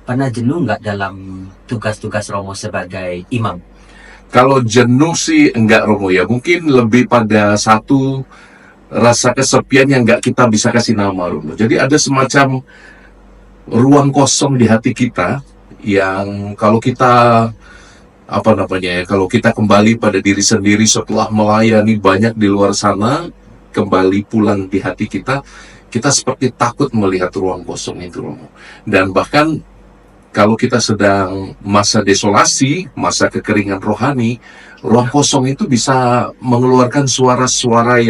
Pernah jenuh nggak dalam tugas-tugas Romo sebagai imam? Kalau jenuh sih enggak, Romo, ya. Mungkin lebih pada satu rasa kesepian yang enggak kita bisa kasih nama, Romo. Jadi ada semacam ruang kosong di hati kita yang kalau kita kalau kita kembali pada diri sendiri setelah melayani banyak di luar sana, kembali pulang di hati kita, kita seperti takut melihat ruang kosong itu, Romo. Dan bahkan kalau kita sedang masa desolasi, masa kekeringan rohani, ruang kosong itu bisa mengeluarkan suara-suara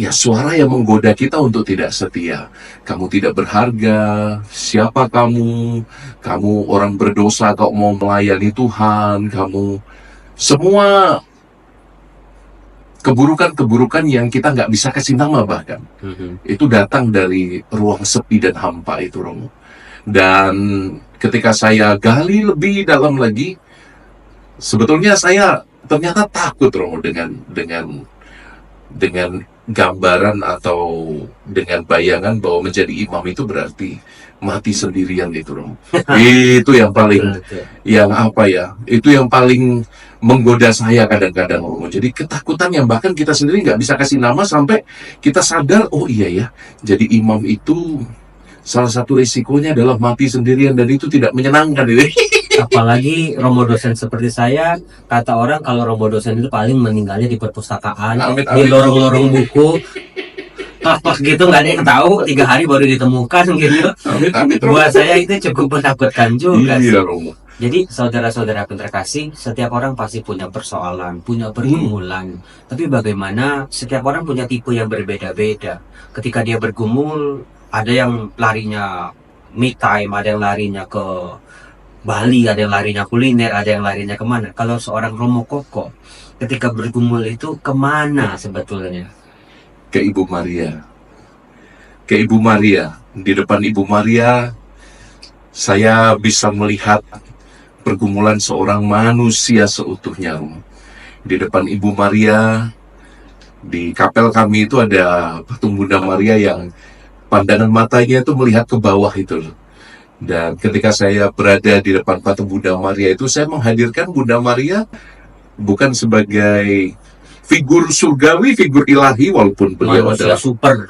suara yang menggoda kita untuk tidak setia. Kamu tidak berharga, siapa kamu? Kamu orang berdosa, kau mau melayani Tuhan, kamu semua keburukan-keburukan yang kita nggak bisa kasih nama bahkan. Itu datang dari ruang sepi dan hampa itu, Romo. Dan ketika saya gali lebih dalam lagi, sebetulnya saya ternyata takut, Romo, dengan gambaran atau dengan bayangan bahwa menjadi imam itu berarti mati sendirian itu, Romo. Itu yang paling itu yang paling menggoda saya kadang-kadang, Romo. Jadi ketakutan yang bahkan kita sendiri nggak bisa kasih nama sampai kita sadar, oh iya ya, jadi imam itu salah satu risikonya adalah mati sendirian dan itu tidak menyenangkan. Apalagi Romo dosen seperti saya, kata orang kalau Romo dosen itu paling meninggalnya di perpustakaan, di lorong-lorong buku. Pas gitu nggak ada yang tahu, 3 hari baru ditemukan gitu. Buat saya itu cukup menakutkan juga sih. Romo. Jadi saudara-saudara terkasih, setiap orang pasti punya persoalan, punya pergumulan. Tapi bagaimana setiap orang punya tipe yang berbeda-beda. Ketika dia bergumul, ada yang larinya me time, ada yang larinya ke Bali, ada yang larinya kuliner, ada yang larinya kemana. Kalau seorang Romo Koko ketika bergumul itu kemana sebetulnya? Ke Ibu Maria. Ke Ibu Maria. Di depan Ibu Maria, saya bisa melihat pergumulan seorang manusia seutuhnya. Di depan Ibu Maria, di kapel kami itu ada patung Bunda Maria yang pandangan matanya itu melihat ke bawah itu. Dan ketika saya berada di depan patung Bunda Maria itu, saya menghadirkan Bunda Maria bukan sebagai figur surgawi, figur ilahi, walaupun beliau adalah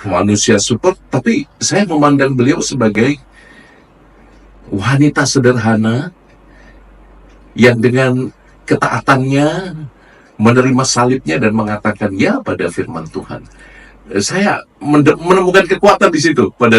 manusia super, tapi saya memandang beliau sebagai wanita sederhana yang dengan ketaatannya menerima salibnya dan mengatakan ya pada firman Tuhan. Saya menemukan kekuatan di situ pada